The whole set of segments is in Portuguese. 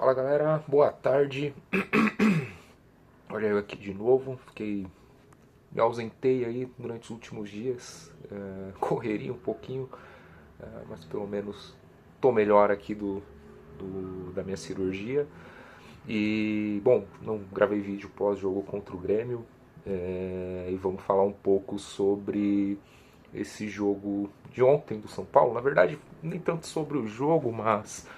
Fala galera, boa tarde. Olha eu aqui de novo. Me ausentei aí durante os últimos dias, correria um pouquinho, mas pelo menos tô melhor aqui da minha cirurgia. E bom, não gravei vídeo pós-jogo contra o Grêmio, e vamos falar um pouco sobre esse jogo de ontem do São Paulo. Na verdade, nem tanto sobre o jogo, mas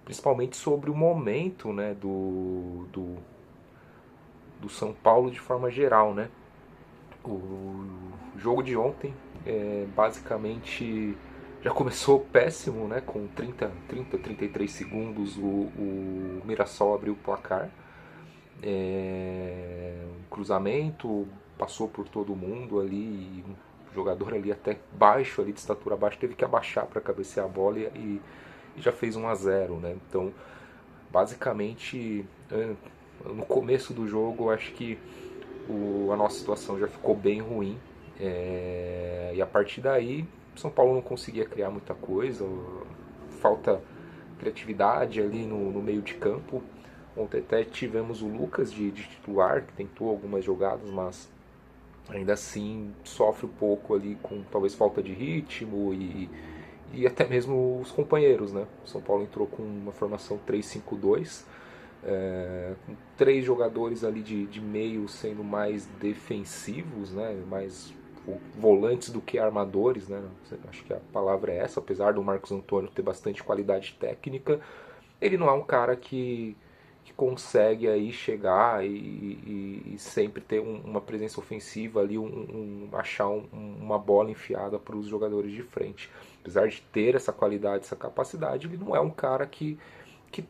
principalmente sobre o momento, né, do São Paulo de forma geral, né? O jogo de ontem basicamente já começou péssimo, né? Com 33 segundos o Mirassol abriu o placar. Um cruzamento passou por todo mundo ali, e um jogador ali até baixo, ali de estatura baixa, teve que abaixar para cabecear a bola e já fez 1-0, né? Então, basicamente, no começo do jogo, acho que a nossa situação já ficou bem ruim. E a partir daí, São Paulo não conseguia criar muita coisa, falta criatividade ali no meio de campo. Ontem até tivemos o Lucas de titular, que tentou algumas jogadas, mas ainda assim sofre um pouco ali com talvez falta de ritmo e até mesmo os companheiros, né? O São Paulo entrou com uma formação 3-5-2, com três jogadores ali de meio sendo mais defensivos, né? Mais volantes do que armadores, né? Acho que a palavra é essa. Apesar do Marcos Antônio ter bastante qualidade técnica, ele não é um cara que consegue aí chegar e sempre ter uma presença ofensiva ali, achar uma bola enfiada para os jogadores de frente. Apesar de ter essa qualidade, essa capacidade, ele não é um cara que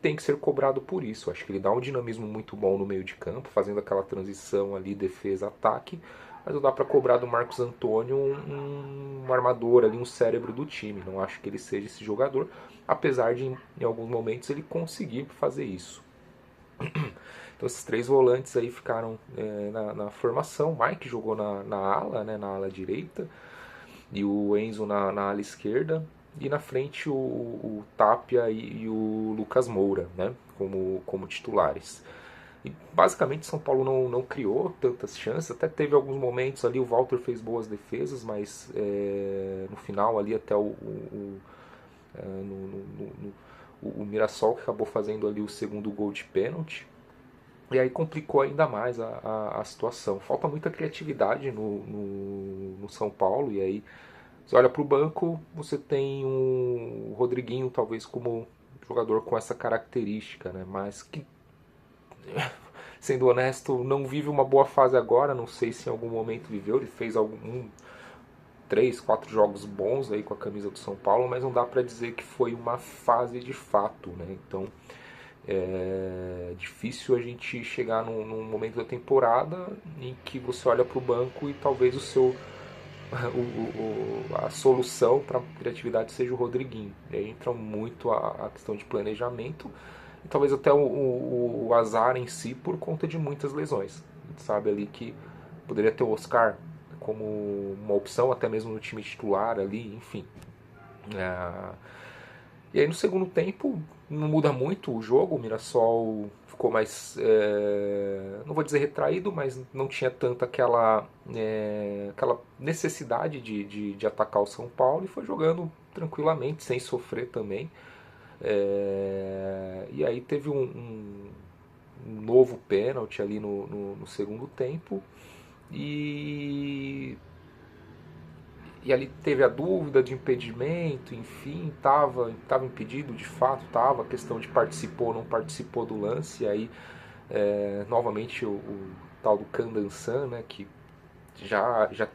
tem que ser cobrado por isso. Acho que ele dá um dinamismo muito bom no meio de campo, fazendo aquela transição ali, defesa-ataque, mas não dá para cobrar do Marcos Antônio um armador ali, um cérebro do time. Não acho que ele seja esse jogador, apesar de em alguns momentos ele conseguir fazer isso. Então esses três volantes aí ficaram na formação. O Mike jogou na ala, né, na ala direita, e o Enzo na ala esquerda. E na frente o Tapia e o Lucas Moura, né, como titulares. E basicamente São Paulo não criou tantas chances, até teve alguns momentos ali, o Walter fez boas defesas, mas no final ali até o Mirassol que acabou fazendo ali o segundo gol de pênalti. E aí complicou ainda mais a situação. Falta muita criatividade no São Paulo. E aí você olha para o banco, você tem um Rodriguinho talvez como jogador com essa característica, né? Mas que, sendo honesto, não vive uma boa fase agora. Não sei se em algum momento viveu. Ele fez três, quatro jogos bons aí com a camisa do São Paulo, mas não dá para dizer que foi uma fase de fato, né? Então é difícil a gente chegar num momento da temporada em que você olha para o banco e talvez a solução para a criatividade seja o Rodriguinho. E aí entra muito a questão de planejamento e talvez até o azar em si por conta de muitas lesões. A gente sabe ali que poderia ter o Oscar como uma opção, até mesmo no time titular ali, enfim. É, e aí no segundo tempo não muda muito o jogo, o Mirassol ficou mais, não vou dizer retraído, mas não tinha tanta aquela necessidade de atacar o São Paulo e foi jogando tranquilamente, sem sofrer também. E aí teve um novo pênalti ali no segundo tempo e e ali teve a dúvida de impedimento, enfim, estava impedido, de fato estava, a questão de participou ou não participou do lance, e aí novamente o tal do Kandansan, né, que já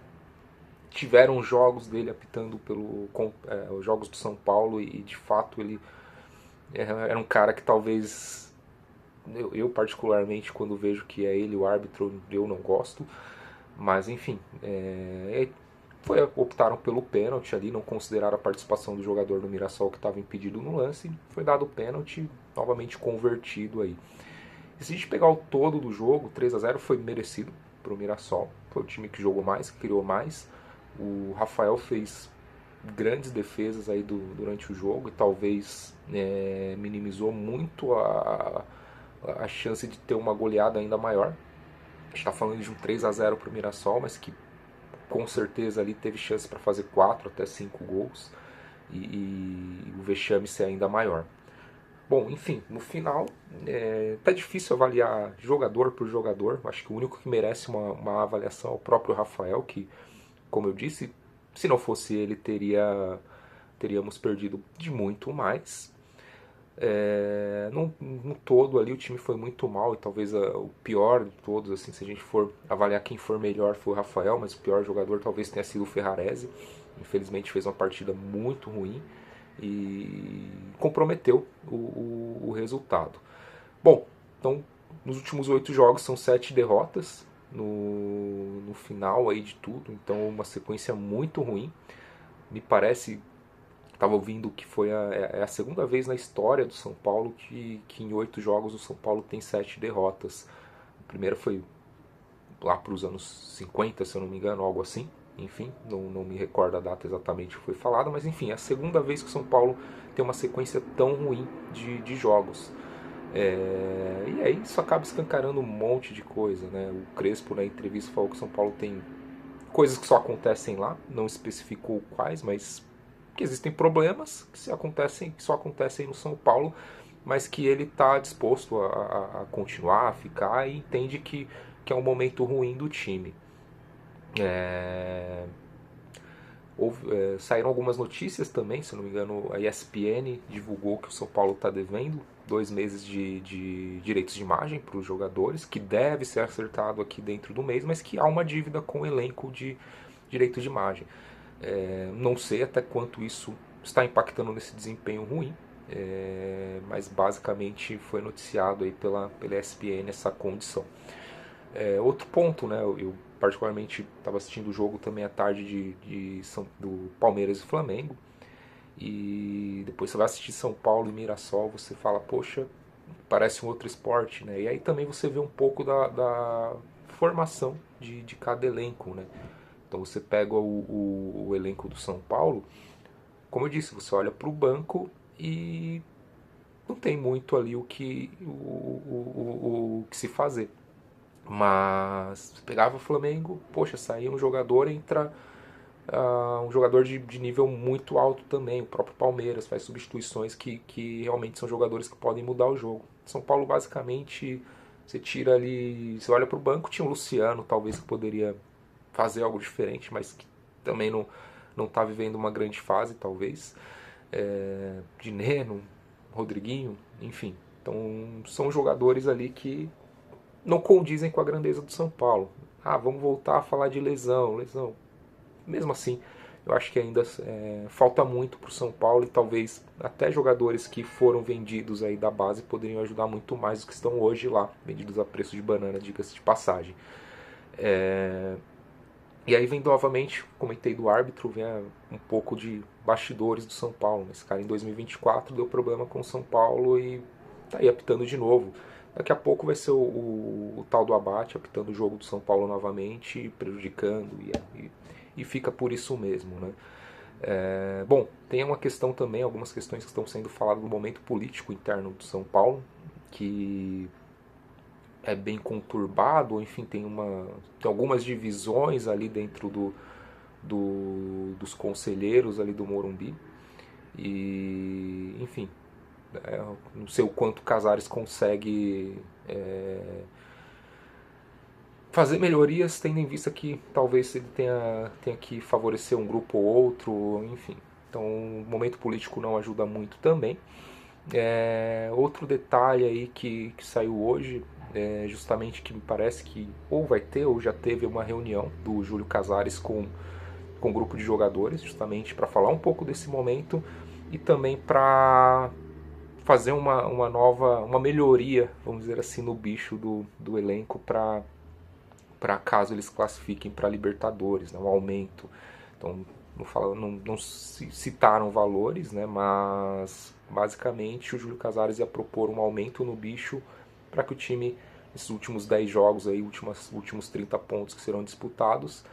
tiveram jogos dele apitando os jogos do São Paulo e de fato ele era um cara que talvez eu particularmente quando vejo que é ele o árbitro eu não gosto, mas enfim, optaram pelo pênalti ali, não consideraram a participação do jogador do Mirassol que estava impedido no lance, foi dado o pênalti, novamente convertido aí. E se a gente pegar o todo do jogo, 3-0 foi merecido para o Mirassol, foi o time que jogou mais, que criou mais. O Rafael fez grandes defesas aí durante o jogo e talvez minimizou muito a chance de ter uma goleada ainda maior. A gente está falando de um 3-0 para o Mirassol, mas que com certeza ali teve chance para fazer 4 até 5 gols e o vexame ser ainda maior. Bom, enfim, no final tá difícil avaliar jogador por jogador. Acho que o único que merece uma avaliação é o próprio Rafael, que, como eu disse, se não fosse ele teríamos perdido de muito mais. No todo ali o time foi muito mal e talvez o pior de todos, assim, se a gente for avaliar quem for melhor foi o Rafael, mas o pior jogador talvez tenha sido o Ferrarese. Infelizmente fez uma partida muito ruim e comprometeu o resultado. Bom, então nos últimos 8 jogos são 7 derrotas no final aí de tudo, então uma sequência muito ruim. Me parece, estava ouvindo que foi a segunda vez na história do São Paulo que em 8 jogos o São Paulo tem 7 derrotas. A primeira foi lá para os anos 50, se eu não me engano, algo assim. Enfim, não me recordo a data exatamente que foi falada, mas enfim, é a segunda vez que o São Paulo tem uma sequência tão ruim de jogos. E aí isso acaba escancarando um monte de coisa, né? O Crespo na entrevista falou que o São Paulo tem coisas que só acontecem lá, não especificou quais, mas que existem problemas que só acontecem no São Paulo, mas que ele está disposto a continuar, a ficar e entende que é um momento ruim do time. Saíram algumas notícias também, se não me engano, a ESPN divulgou que o São Paulo está devendo 2 meses de direitos de imagem para os jogadores, que deve ser acertado aqui dentro do mês, mas que há uma dívida com o elenco de direitos de imagem. Não sei até quanto isso está impactando nesse desempenho ruim, mas basicamente foi noticiado aí pela ESPN essa condição. Outro ponto, né? Eu particularmente estava assistindo o jogo também à tarde do Palmeiras e Flamengo. E depois você vai assistir São Paulo e Mirassol, você fala, poxa, parece um outro esporte, né? E aí também você vê um pouco da formação de cada elenco, né? Então você pega o elenco do São Paulo, como eu disse, você olha para o banco e não tem muito ali o que se fazer. Mas pegava o Flamengo, poxa, saía um jogador, entra um jogador de nível muito alto também. O próprio Palmeiras faz substituições que realmente são jogadores que podem mudar o jogo. São Paulo, basicamente, você tira ali, você olha para o banco, tinha o Luciano, talvez, que poderia fazer algo diferente, mas que também não está vivendo uma grande fase, talvez. Dineno, Rodriguinho, enfim. Então, são jogadores ali que não condizem com a grandeza do São Paulo. Vamos voltar a falar de lesão. Mesmo assim, eu acho que ainda falta muito para o São Paulo e talvez até jogadores que foram vendidos aí da base poderiam ajudar muito mais do que estão hoje lá, vendidos a preço de banana, diga-se de passagem. E aí vem novamente, comentei do árbitro, vem um pouco de bastidores do São Paulo. Esse cara em 2024 deu problema com o São Paulo e tá aí apitando de novo. Daqui a pouco vai ser o tal do Abate apitando o jogo do São Paulo novamente, prejudicando e fica por isso mesmo, né? Bom, tem uma questão também, algumas questões que estão sendo faladas no momento político interno do São Paulo, que é bem conturbado, enfim, tem algumas divisões ali dentro dos conselheiros ali do Morumbi. E, enfim, não sei o quanto Casares consegue fazer melhorias, tendo em vista que talvez ele tenha que favorecer um grupo ou outro, enfim. Então o momento político não ajuda muito também. Outro detalhe aí que saiu hoje, justamente que me parece que ou vai ter ou já teve uma reunião do Júlio Casares com um grupo de jogadores, justamente para falar um pouco desse momento e também para fazer uma melhoria, vamos dizer assim, no bicho do elenco para caso eles classifiquem para Libertadores, né, um aumento. Então não citaram valores, né, mas basicamente o Júlio Casares ia propor um aumento no bicho para que o time, nesses últimos 10 jogos, aí, últimos 30 pontos que serão disputados,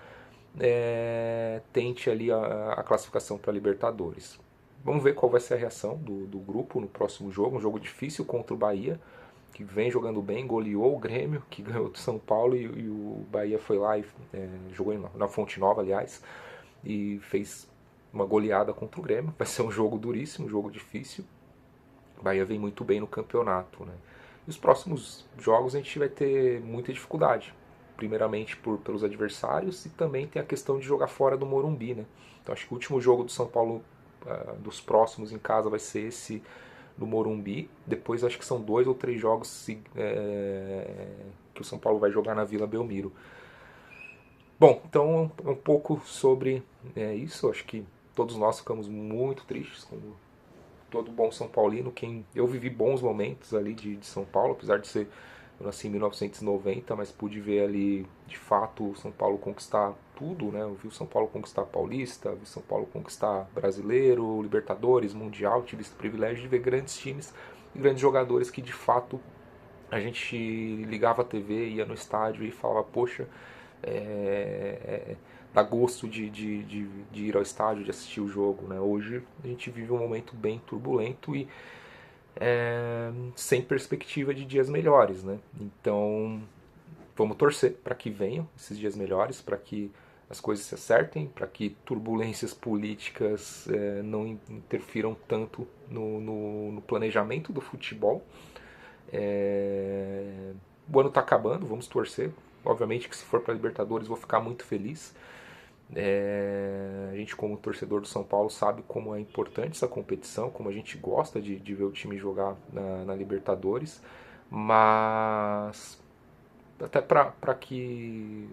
tente ali a classificação para a Libertadores. Vamos ver qual vai ser a reação do grupo no próximo jogo, um jogo difícil contra o Bahia, que vem jogando bem, goleou o Grêmio, que ganhou do São Paulo, e o Bahia foi lá e jogou na Fonte Nova, aliás, e fez uma goleada contra o Grêmio. Vai ser um jogo duríssimo, um jogo difícil. O Bahia vem muito bem no campeonato, né? E os próximos jogos a gente vai ter muita dificuldade. Primeiramente pelos adversários, e também tem a questão de jogar fora do Morumbi, né? Então acho que o último jogo do São Paulo, dos próximos em casa, vai ser esse no Morumbi. Depois acho que são 2 ou 3 jogos que o São Paulo vai jogar na Vila Belmiro. Bom, então é um pouco sobre isso. Acho que todos nós ficamos muito tristes, como todo bom São Paulino. Eu vivi bons momentos ali de São Paulo, apesar de ser, eu nasci em 1990, mas pude ver ali de fato o São Paulo conquistar tudo, né? Eu vi o São Paulo conquistar Paulista, vi o São Paulo conquistar Brasileiro, Libertadores, Mundial. Tive esse privilégio de ver grandes times e grandes jogadores que de fato a gente ligava a TV, ia no estádio e falava, poxa, dá gosto de ir ao estádio, de assistir o jogo, né? Hoje a gente vive um momento bem turbulento e sem perspectiva de dias melhores, né? Então vamos torcer para que venham esses dias melhores, para que as coisas se acertem, para que turbulências políticas não interfiram tanto no planejamento do futebol. O ano está acabando, vamos torcer. Obviamente que se for para Libertadores vou ficar muito feliz. A gente, como torcedor do São Paulo, sabe como é importante essa competição, como a gente gosta de ver o time jogar na Libertadores, mas até para que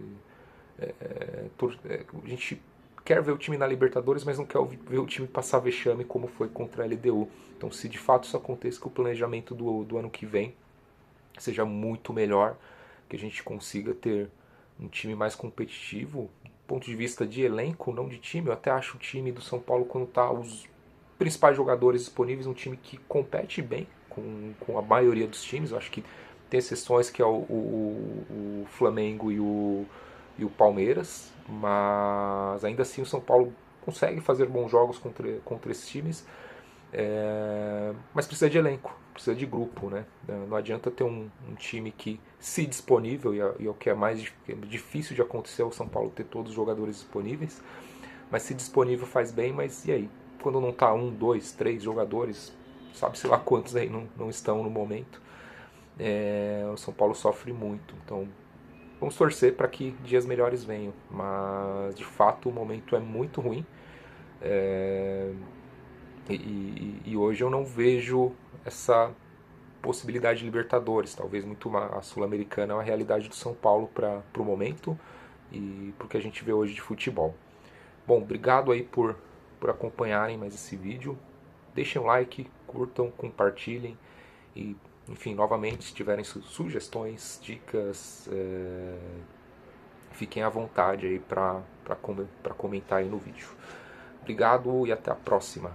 a gente quer ver o time na Libertadores, mas não quer ver o time passar vexame como foi contra a LDU. Então, se de fato isso aconteça, que o planejamento do ano que vem seja muito melhor, que a gente consiga ter um time mais competitivo, do ponto de vista de elenco, não de time. Eu até acho o time do São Paulo, quando tá os principais jogadores disponíveis, um time que compete bem com a maioria dos times. Eu acho que tem exceções, que é o Flamengo e o Palmeiras, mas ainda assim o São Paulo consegue fazer bons jogos contra esses times. Mas precisa de elenco, precisa de grupo, né? Não adianta ter um time que, se disponível, e é o que é mais difícil de acontecer, é o São Paulo ter todos os jogadores disponíveis, mas se disponível faz bem, mas e aí? Quando não tá 1, 2, 3 jogadores, sabe-se lá quantos aí não estão no momento, o São Paulo sofre muito. Então vamos torcer para que dias melhores venham, mas de fato o momento é muito ruim. E hoje eu não vejo essa possibilidade de Libertadores. Talvez muito a Sul-Americana é a realidade do São Paulo para o momento e para o que a gente vê hoje de futebol. Bom, obrigado aí por acompanharem mais esse vídeo. Deixem um like, curtam, compartilhem e, enfim, novamente, se tiverem sugestões, dicas, fiquem à vontade aí para comentar aí no vídeo. Obrigado e até a próxima.